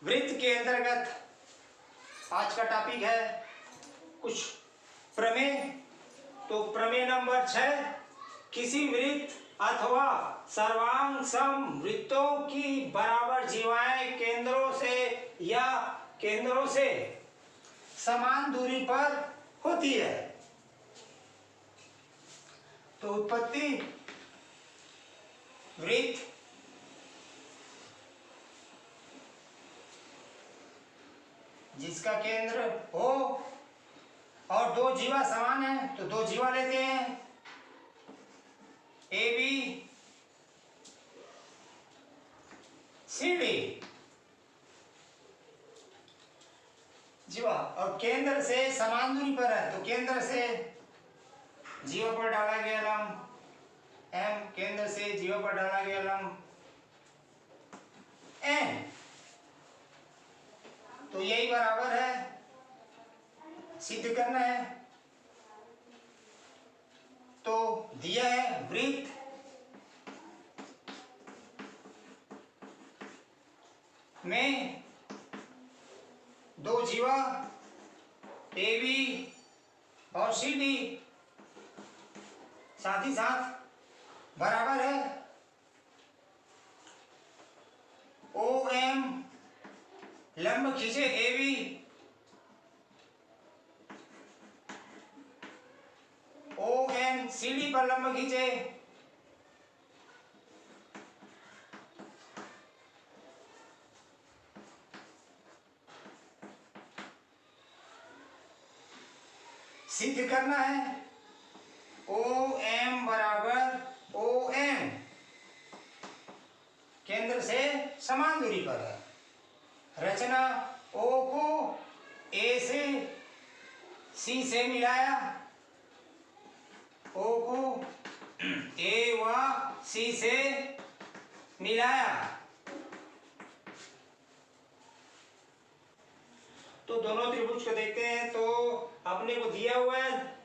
वृत्त के अंतर्गत आज का टॉपिक है कुछ प्रमेय। तो प्रमेय नंबर 6, किसी वृत्त अथवा सर्वांग सम वृत्तों की बराबर जीवाएं केंद्रों से समान दूरी पर होती है। तो उत्पत्ति वृत्त जिसका केंद्र हो और दो जीवा समान है, तो दो जीवा लेते हैं ए बी सी डी जीवा, और केंद्र से समान दूरी पर है, तो केंद्र से जीवा पर डाला गया लंब एम, केंद्र से जीवा पर डाला गया लंब एन, तो यही बराबर है, सिद्ध करना है। तो दिया है वृत्त में दो जीवा ए बी और सी डी साथ ही साथ बराबर है ओ एम, लंब खींचे A B, O N C D पर लंब खींचे, सिद्ध करना है ओ एम बराबर ओ एन केंद्र से समान दूरी पर है। रचना ओ को ए से सी से मिलाया, ओ को ए व सी से मिलाया, तो दोनों त्रिभुज को देखते हैं। तो अपने को दिया हुआ है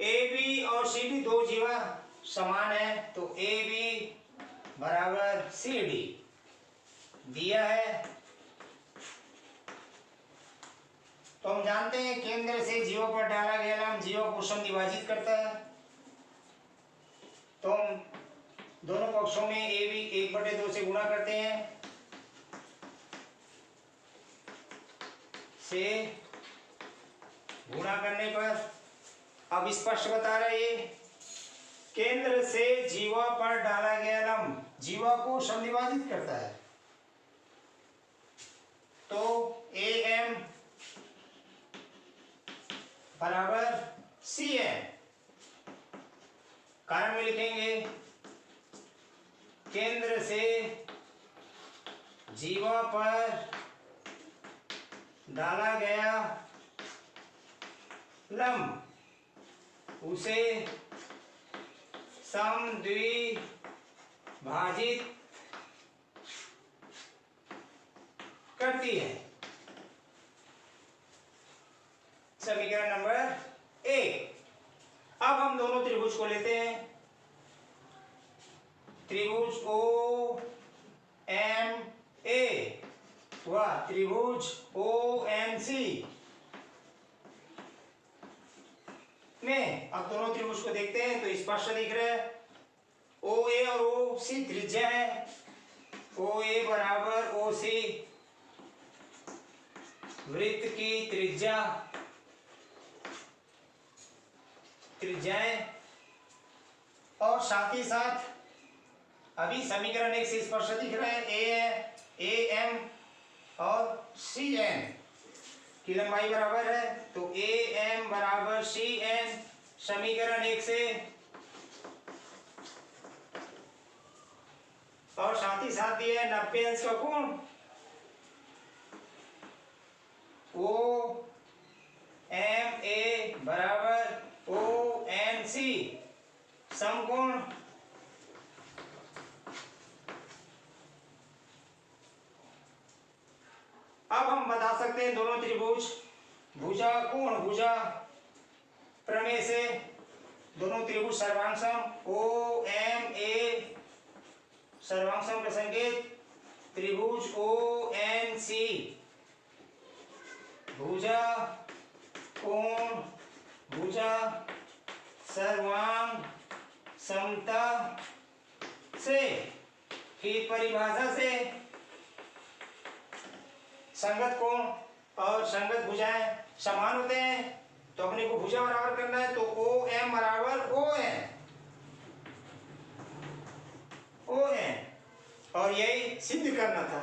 ए बी और सी डी दो जीवा समान है, तो ए बी बराबर सी डी दिया है। तो हम जानते हैं केंद्र से जीवों पर डाला गया लंब जीवों को समद्विभाजित करता है। तो हम दोनों पक्षों में ए बी 1/2 से गुणा करते हैं, से गुणा करने पर अब स्पष्ट बता रहे हैं केंद्र से जीवा पर डाला गया लंब जीवा को समद्विभाजित करता है। तो ए एम बराबर सी एम, कारण में लिखेंगे केंद्र से जीवा पर डाला गया लंब उसे समद्विभाजित करती है। समीकरण नंबर 1। अब हम दोनों त्रिभुज को लेते हैं, त्रिभुज ओ एम ए व त्रिभुज ओ एन सी में। अब दोनों त्रिभुज को देखते हैं तो स्पष्ट दिख रहा है ओ ए और ओ सी त्रिज्या है, ओ ए बराबर ओ सी वृत्त की त्रिज्याएं, और साथ ही साथ अभी समीकरण 1 से स्पष्ट दिख रहा है ए एम और सी एन की लंबाई बराबर है, तो ए एम बराबर सी एन समीकरण 1 से, और साथ ही साथ दिया है 90 अंश का कोण ओ एम ए बराबर ओ एन सी समकोण अब हम बता सकते हैं दोनों त्रिभुज भुजा कोण भुजा प्रमेय से दोनों त्रिभुज सर्वांग सम ओ एम ए सर्वांग सम का संकेत त्रिभुज ONC भुजा कोण भुजा सर्वांग समता से, फिर परिभाषा से संगत कोण और संगत भुजाएं समान होते हैं, तो अपने को भुजा बराबर करना है, तो OM बराबर ON और यही सिद्ध करना था।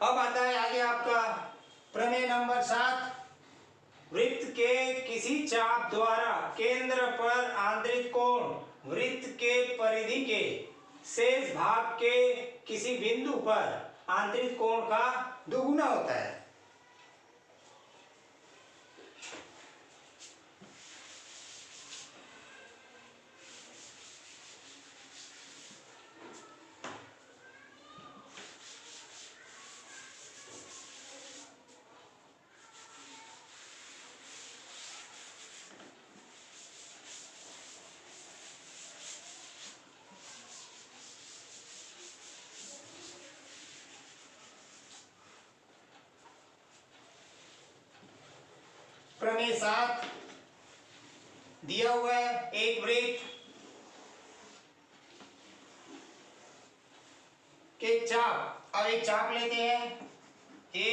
अब आता है आगे आपका प्रमेय नंबर 7। वृत्त के किसी चाप द्वारा केंद्र पर आंतरिक कोण वृत्त के परिधि के शेष भाग के किसी बिंदु पर आंतरिक कोण का दोगुना होता है। प्रमेय 7 दिया हुआ है एक वृत्त के चाप, अब एक चाप लेते हैं A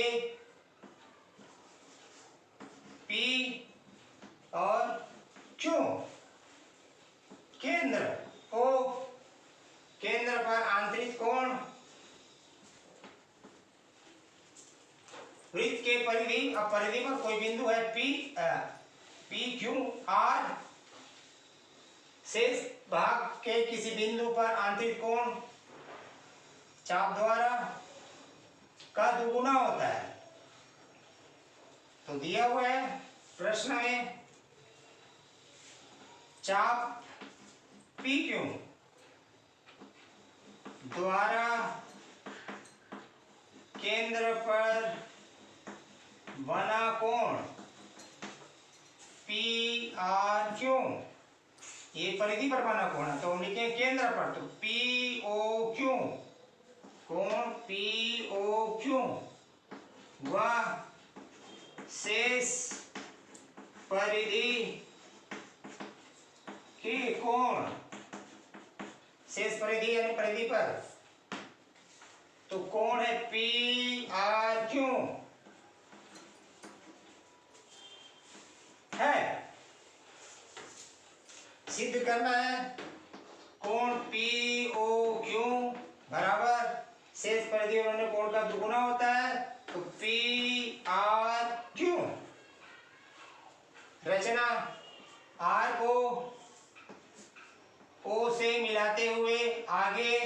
P और Q, केंद्र O, केंद्र पर आंतरिक कोण वृत्त के परिधि, अब परिधि पर कोई बिंदु है PQR, शेष भाग के किसी बिंदु पर आंतरिक कोण चाप द्वारा का दुगुना होता है। तो दिया हुआ है प्रश्न में चाप PQ द्वारा केंद्र पर बना कोण PRQ, ये परिधि पर बना कोण है, तो हम लिखेंगे केंद्र पर, तो POQ, कोण POQ व शेष परिधि के कोण, शेष परिधि यानी परिधि पर, तो कोण है PRQ है। सिद्ध करना है कोण POQ बराबर शेष परिधि वाले कोण का दुगुना होता है, तो PRQ। रचना R को O से मिलाते हुए आगे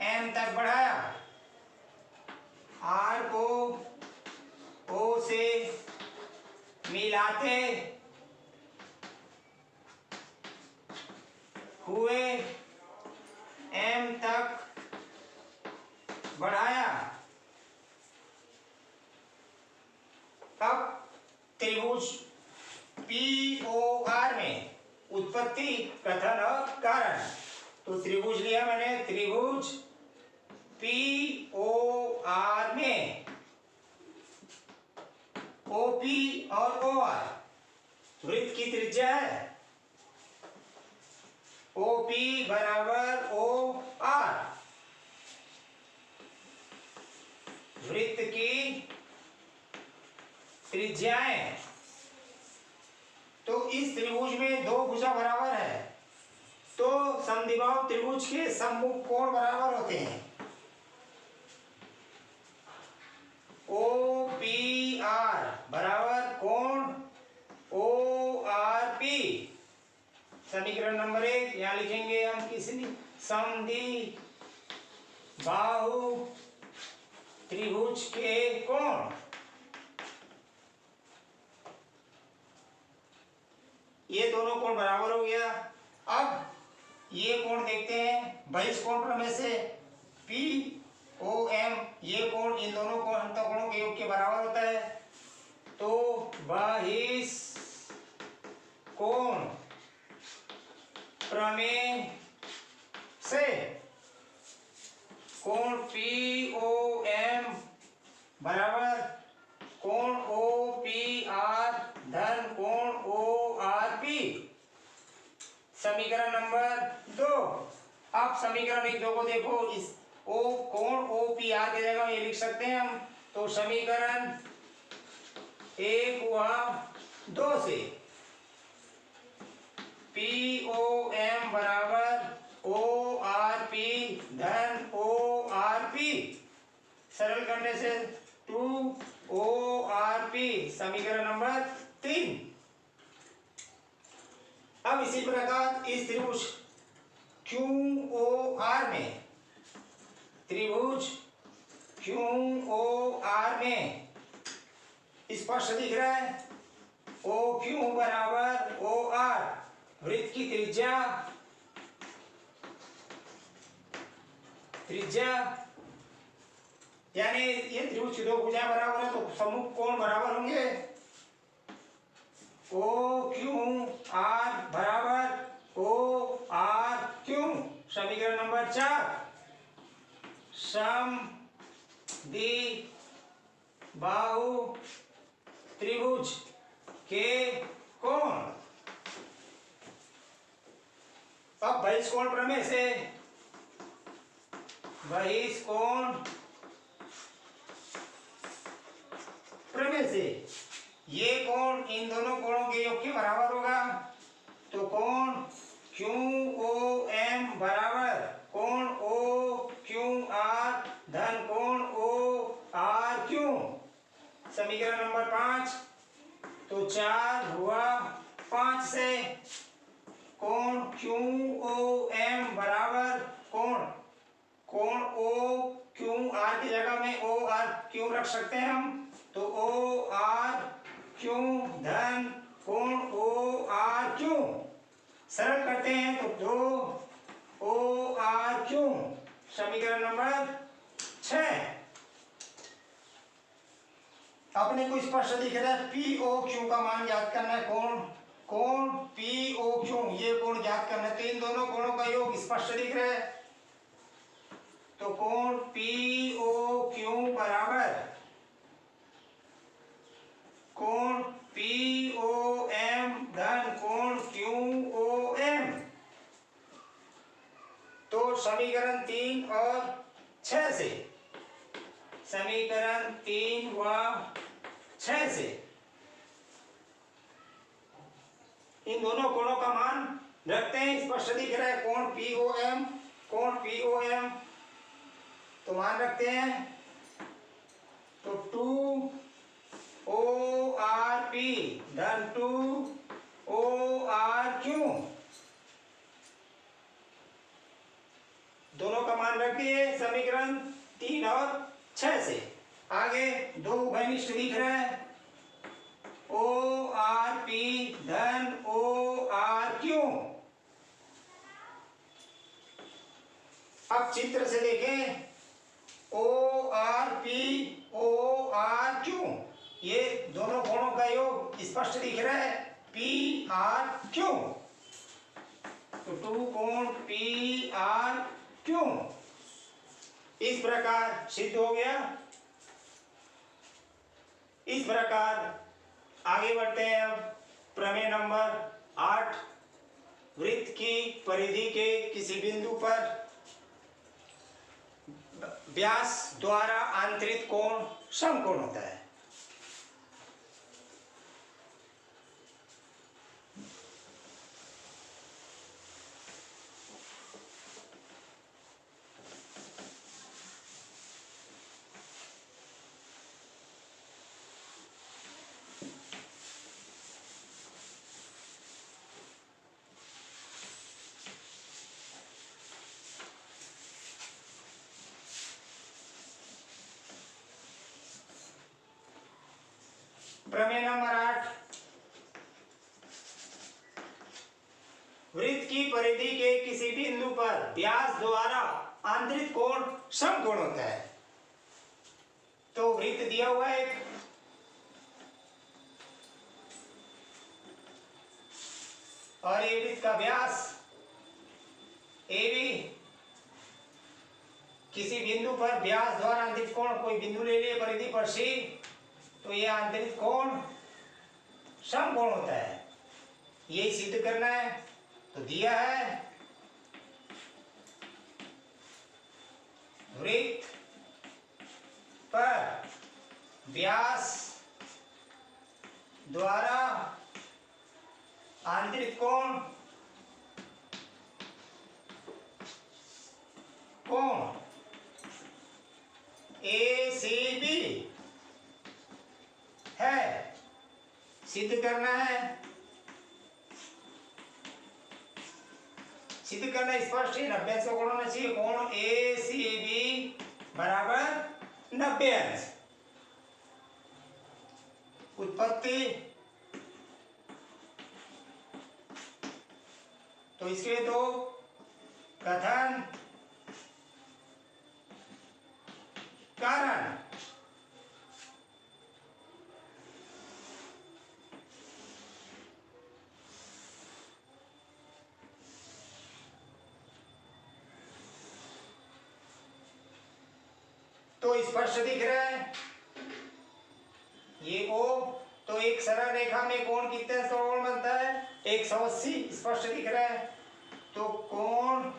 M तक बढ़ाया, R को O से मिलाते हुए M तक बढ़ाया। अब त्रिभुज POR में उत्पत्ति कथन और कारण, तो त्रिभुज लिया मैंने, त्रिभुज POR में OP और OR वृत्त की त्रिज्या है, OP बराबर OR, वृत्त की त्रिज्याएं। तो इस त्रिभुज में दो भुजा बराबर है, तो समद्विबाहु त्रिभुज के सम्मुख कोण बराबर होते हैं। OPR बराबर कोण ORP, समीकरण नंबर 1 यहां लिखेंगे हम, किसने समद्विबाहु त्रिभुज के कोण, ये दोनों कोण बराबर हो गया। अब ये कोण देखते हैं बहिष्ठ कोण प्रमेय से, POM, ये कोण इन दोनों कोणों के योग के बराबर होता है, तो बहिष्ठ कोण प्रमेय से कोण पी ओ एम बराबर कोण ओ पी आर धन कोण ओ आर पी। समीकरण नंबर 2। अब समीकरण 1-2 को देखो, इस ओ कोण ओ पी आर की जगह ये लिख सकते हैं हम। तो समीकरण 1 हुआ 2 से पी ओ एम बराबर ओ आर पी धन ओ आर पी। सरल करने से 2 ओ आर पी समीकरण नंबर 3। अब इसी प्रकार इस त्रिभुज क्यू ओ आर में, त्रिभुज क्यू ओ आर में स्पष्ट दिख रहा है ओ क्यू बराबर ओ आर। वृत्त की त्रिज्या यानी ये त्रिभुज की दो भुजाएं बराबर है तो सम्मुख कोण बराबर होंगे। ओ क्यू आर बराबर ओ आर क्यू। समीकरण नंबर 4। सम बाहु त्रिभुज के कोण। अब बहिष्कोण प्रमेय से ये कोण इन दोनों कोणों के योग के बराबर होगा। तो कोण क्यू ओ एम बराबर कोण ओ क्यू आर धन कोण ओ आर क्यू। समीकरण नंबर 5। तो 4 हुआ 5 से कोण क्यू ओ एम बराबर कोण ओ क्यू आर की जगह में ओ आर क्यू रख सकते हैं हम। तो ओ आर क्यू धन कोण ओ आर क्यू। सरल करते हैं तो 2 ओ आर क्यू। समीकरण नंबर 6। अपने को स्पष्ट दिख रहा है पी ओ क्यू का मान ज्ञात करना है। कोण पी ओ क्यू ये कोण ज्ञात करना है। तो इन दोनों कोणों का योग स्पष्ट दिख रहा है। तो कोण पी ओ क्यू बराबर कोण पी ओ एम धन कोण क्यू ओ एम। तो समीकरण 3 और 6 से, समीकरण 3 व 6 से इन दोनों कोणों का मान रखते हैं। स्पष्ट दिख रहा है कोण पी ओ एम तो मान रखते हैं। तो 2 ओ आर पी धन 2 ओ आर क्यू दोनों का मान रख दिए समीकरण 3 और 6 से। आगे 2 घनिष्ठ दिख रहा है ओ आर पी धन ओ आर क्यू। अब चित्र से देखें O R P O R Q ये दोनों कोणों का योग स्पष्ट दिख रहा है पी आर क्यू। तो 2 कोण पी आर क्यू इस प्रकार सिद्ध हो गया। इस प्रकार आगे बढ़ते हैं। अब प्रमेय नंबर 8। वृत्त की परिधि के किसी बिंदु पर व्यास द्वारा आंतरिक कोण समकोण होता है। प्रमेय नंबर 8। वृत्त की परिधि के किसी बिंदु पर व्यास द्वारा आंतरिक कोण समकोण होता है। तो वृत्त दिया हुआ है और ये वृत्त का व्यास AB किसी बिंदु पर व्यास द्वारा अंतरित कोण, कोई बिंदु ले लिए परिधि पर सी, तो ये अंतरित कोण समकोण होता है। यही सिद्ध करना है। तो दिया है वृत्त पर व्यास द्वारा आंतरिक कोण ACB है। सिद्ध करना है, सिद्ध करना स्पष्ट है। 90 अंश का कोण होना चाहिए। कोण ACB बराबर 90 अंश। उत्पत्ति, तो इसके दो कथन कारण। तो स्पष्ट दिख रहा है ये O। तो एक सरल रेखा में कोण कितने अंश का कोण बनता है? 180। स्पष्ट दिख रहा है। तो कोण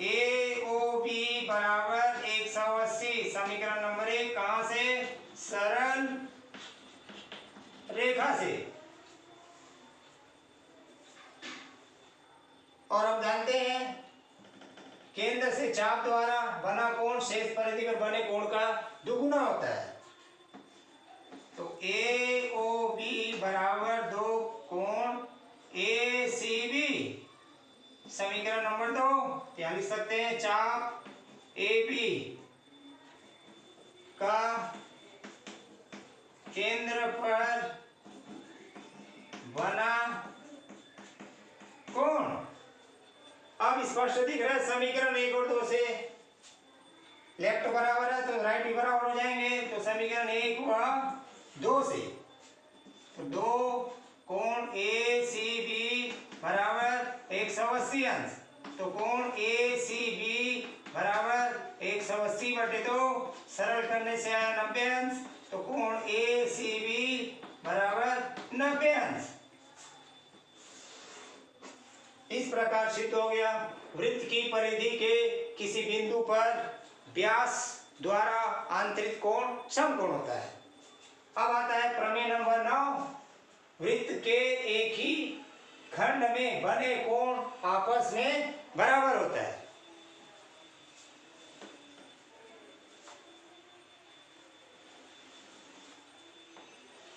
AOB बराबर 180। समीकरण नंबर 1 कहां से? सरल रेखा से। और हम जानते हैं केंद्र से चाप द्वारा बना कोण शेष परिधि पर बने कोण का दुगुना होता है। तो AOB बराबर 2 कोण ACB। समीकरण नंबर 2 क्या लिख सकते हैं? चाप AB का केंद्र पर बना कोण। अब स्पष्ट दिख रहा है समीकरण 1 और 2 से। लेफ्ट बराबर है तो राइट भी बराबर हो जाएंगे। तो समीकरण 1 हुआ 2 से। तो 2 कोण ACB बराबर 180 अंश। तो कोण ACB बराबर 180 बटे 2, सरल करने से आया 90 अंश। तो कोण ACB बराबर 90 अंश। इस प्रकार सिद्ध हो गया वृत्त की परिधि के किसी बिंदु पर व्यास द्वारा आंतरिक कोण समकोण होता है। अब आता है प्रमेय नंबर 9। वृत्त के एक ही खंड में बने कोण आपस में बराबर होता है।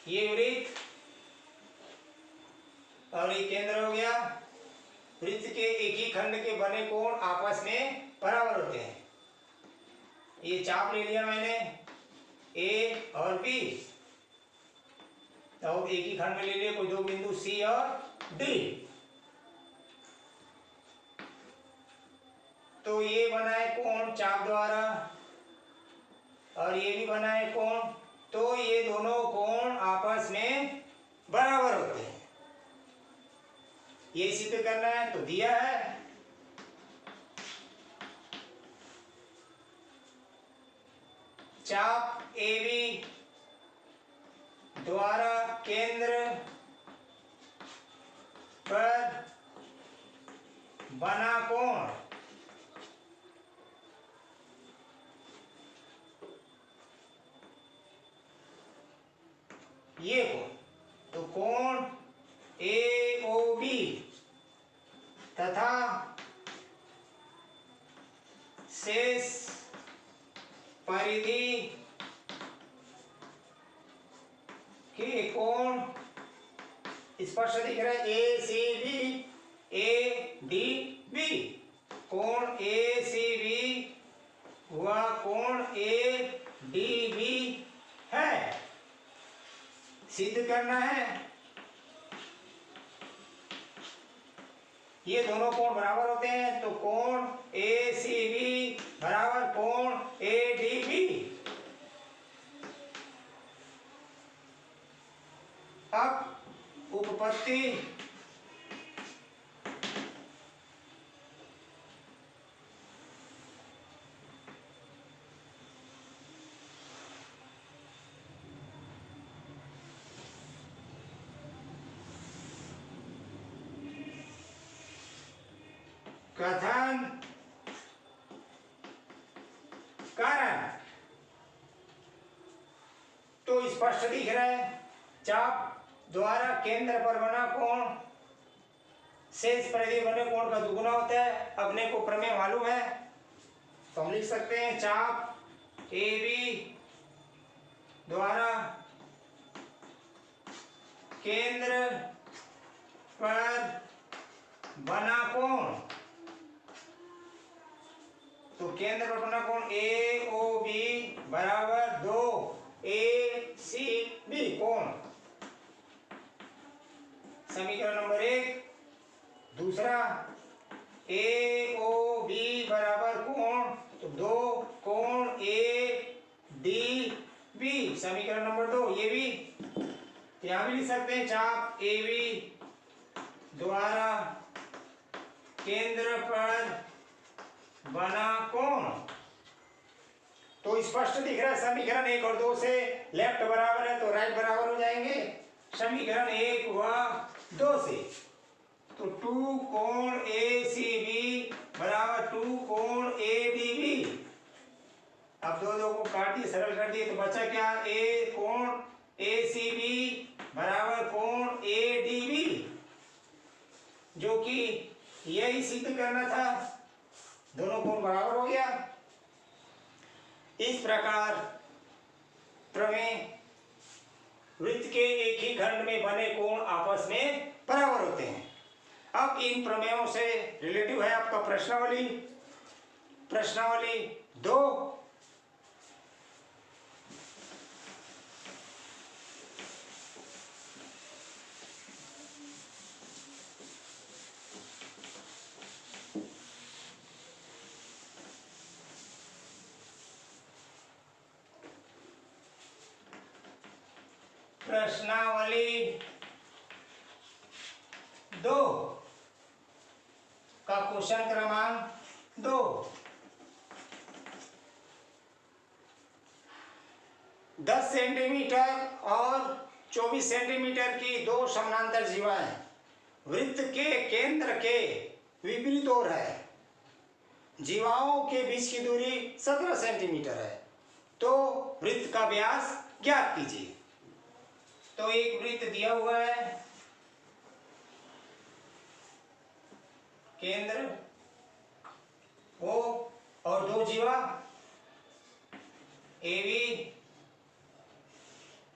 ये वृत्त और ये केंद्र हो गया। वृत्त के एक ही खंड के बने कोण आपस में बराबर होते हैं। ये चाप ले लिया मैंने A और B, तो एक ही खंड में ले लिए कोई दो बिंदु C और D। तो ये बना है कोण चाप द्वारा और ये भी बना है कोण। तो ये दोनों कोण आपस में बराबर होते हैं। ये सिद्ध करना है। तो दिया है चाप AB द्वारा केंद्र पर बना कोण ये कोण। तो कोण AOB तथा शेष परिधि के कोण स्पष्ट दिख रहा है ACB ADB। कोण ACB हुआ कोण ADB है। सिद्ध करना है ये दोनों कोण बराबर होते हैं। तो कोण ACB बराबर कोण ADB। अब उपपत्ति कथन कारण। तो स्पष्ट दिख रहा है, चाप द्वारा केंद्र पर बना कोण शेष परिधि बने कोण का दुगुना होता है। अपने को प्रमेय मालूम है, तो हम लिख सकते हैं चाप ए बी द्वारा केंद्र पर बना कोण, तो केंद्र पर बना कोण ए ओ बी बराबर 2 ए सी बी कोण। समीकरण नंबर 1। दूसरा ए ओ बी बराबर कोण, तो 2 कोण ए डी बी। समीकरण नंबर 2 ये भी यहां भी लिख सकते हैं चाप ए बी द्वारा केंद्र पर बना कोण। तो स्पष्ट दिख रहा है, समीकरण 1 और 2 से लेफ्ट बराबर है तो राइट बराबर हो जाएंगे। समीकरण 1 व 2 से तो 2 कोण ए सी बी बराबर 2 कोण ए डी बी। अब दो को काट दिए, सरल कर दिए, तो बचा क्या, ए कोण ए सी बी बराबर कोण ए डी बी, जो कि यही सिद्ध करना था। दोनों कोण बराबर हो गया। इस प्रकार प्रमेय वृत्त के एक ही खंड में बने कोण आपस में बराबर होते हैं। अब इन प्रमेयों से रिलेटिव है आपका प्रश्नावली। प्रश्नावली 2। प्रश्नावली 2 का क्वेश्चन क्रमांक 2। 10 सेंटीमीटर और 24 सेंटीमीटर की दो समानांतर जीवाएं वृत्त के केंद्र के विपरीत ओर है। जीवाओं के बीच की दूरी 17 सेंटीमीटर है। तो वृत्त का व्यास ज्ञात कीजिए। तो एक वृत्त दिया हुआ है, केंद्र O और दो जीवा ए बी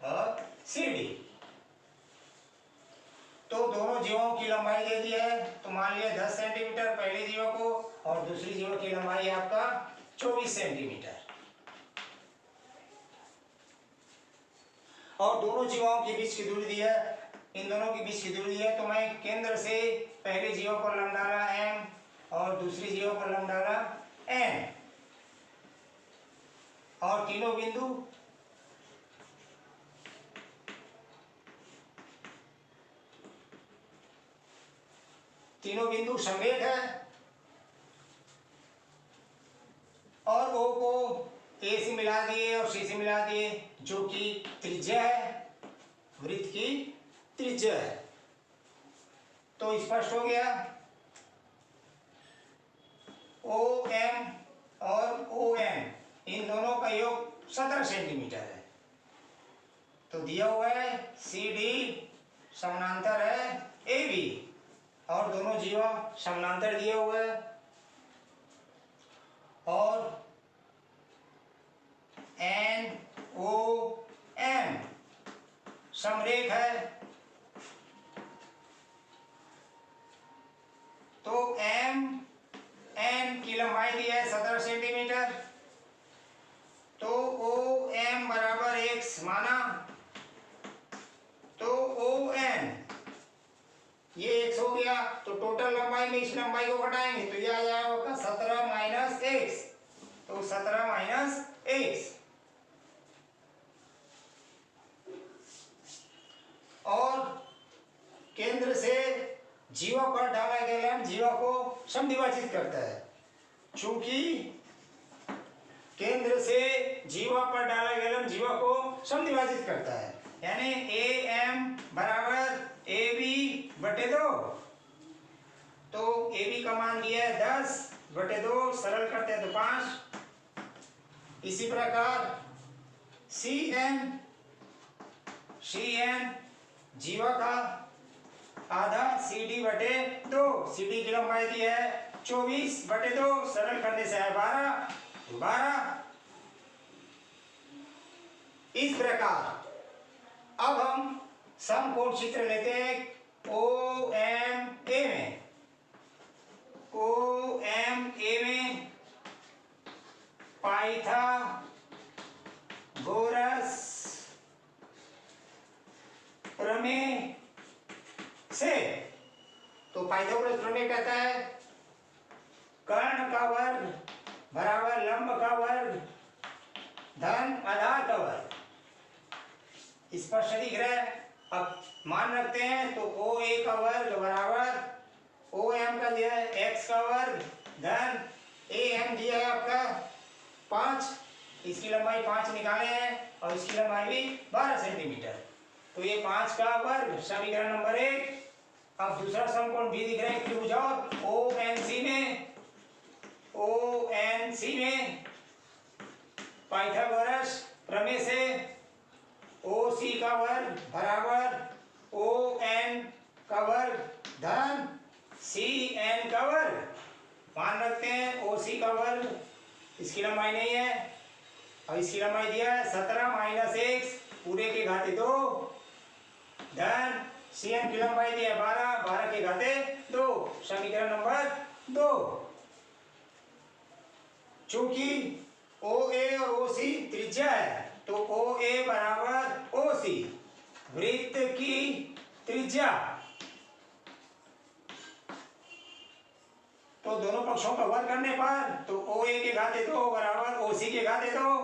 और सी डी। तो दोनों जीवों की लंबाई दे दी है, तो मान लिया 10 सेंटीमीटर पहले जीवा को और दूसरी जीवा की लंबाई आपका 24 सेंटीमीटर। और दोनों जीवाओं के बीच की दूरी दी है, इन दोनों के बीच की दूरी दी है। तो मैं केंद्र से पहले जीवा पर लंब डाला m और दूसरी जीवा पर लंब डाला n, और तीनों बिंदु समवेत है। और O को A से मिला दिए और C से मिला दिए, जो कि त्रिज्या है, वृत्त की त्रिज्या है। तो स्पष्ट हो गया, OM और ON इन दोनों का योग 17 सेंटीमीटर है। तो दिया हुआ है CD समानांतर है AB और दोनों जीवा समानांतर दिए हुए हैं, और NOM समरेख है। तो MN की लंबाई दी है 17 सेंटीमीटर। तो OM बराबर x माना, तो ON ये x हो गया। तो टोटल लंबाई में इस लंबाई को घटाएंगे तो ये आ जाएगा 17 माइनस x। तो 17 माइनस x, और केंद्र से जीवा पर डाला गया लंब जीवा को समद्विभाजित करता है। चूंकि केंद्र से जीवा पर डाला गया लंब जीवा को समद्विभाजित करता है, यानी AM बराबर AB बटे 2। तो ए बी का मान दिया है 10/2, सरल करते हैं तो 5। इसी प्रकार सी एन जीवा का आधा CD/2, CD की लंबाई दी है 24/2, सरल करने से है 12। इस प्रकार अब हम समकोण चित्र लेते हैं OMA में पाइथागोरस प्रमेय से। तो पाइथागोरस प्रमेय कहता है कर्ण का वर्ग बराबर लंब का वर्ग धन आधार का वर्ग। स्पष्ट दिख रहा है। अब मान रखते हैं तो OA का वर्ग बराबर OM का दिया है x का वर्ग धन AM दिया है आपका 5, इसकी लंबाई 5 निकाले हैं और इसकी लंबाई भी 12 सेंटीमीटर। तो ये 5 का वर्ग समीकरण नंबर 1। अब दूसरा समकोण भी दिख रहा है त्रिभुज ONC में पाइथागोरस प्रमेय से OC का वर्ग बराबर ON का वर्ग धन CN का वर्ग। मान रखते हैं OC का वर्ग, इसकी लंबाई नहीं है और इसकी लंबाई दिया है 17 - 1 पूरे के घाते 2 धन CN की लंबाई दी है 12 के घाते 2, समीकरण नंबर 2। चूंकि OA और OC त्रिज्या है तो OA बराबर OC वृत्त की त्रिज्या। तो दोनों पक्षों का वर्ग करने पर तो OA के घाते 2 बराबर OC के घाते 2।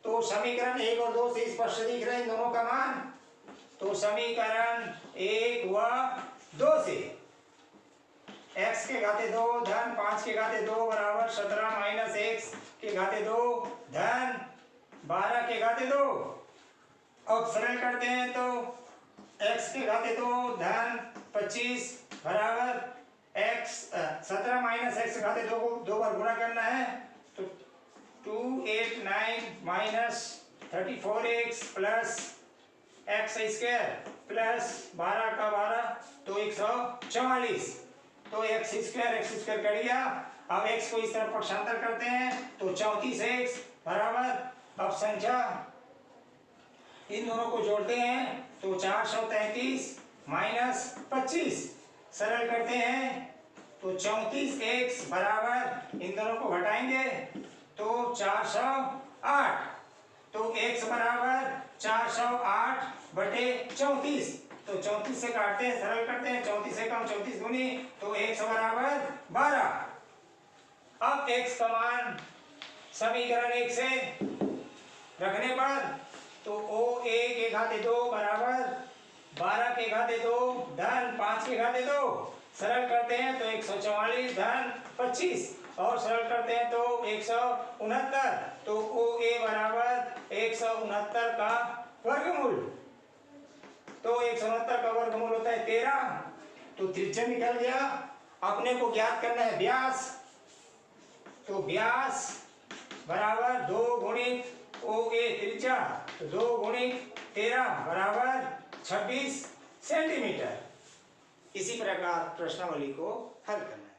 तो समीकरण 1 और 2 से स्पष्ट दिख रहे हैं दोनों का मान। तो समीकरण 1 व 2 से x के घाते 2 धन 5 के घाते 2 बराबर 17 - 1 के घाते 2 धन 12 के घाते 2। अब सरल करते हैं तो x के घाते 2 धन 25 बराबर x 17 - x के घाते 2 को 2 बार गुणा करना है तो 289 - 34x plus x square plus 12 का 12 तो 144। तो x स्क्वायर कर लिया। अब x को इस तरफ पक्षांतर करते हैं तो 34x बराबर, अब संख्या इन दोनों को जोड़ते हैं तो 433 - 25 सरल करते हैं तो 34x बराबर, इन दोनों को घटाएंगे तो 408। तो x बराबर 408/34। तो 34 से काटते हैं, सरल करते हैं, 34 से कम 34 दूनी तो x बराबर 12। अब x का मान समीकरण 1 से रखने पर तो OA के घाते 2 बराबर 12 के घाते 2 धन 5 के घाते 2 सरल करते हैं तो 144 धन 25 और सरल करते हैं तो 169। तो OA बराबर 169 का वर्गमूल। तो 169 का वर्गमूल होता है 13। तो त्रिज्या निकल गया। अपने को ज्ञात करना है व्यास। तो व्यास बराबर 2 गुणित OA त्रिज्या, तो 2 गुणित 13 बराबर 26 सेंटीमीटर। इसी प्रकार प्रश्नावली को हल करना है।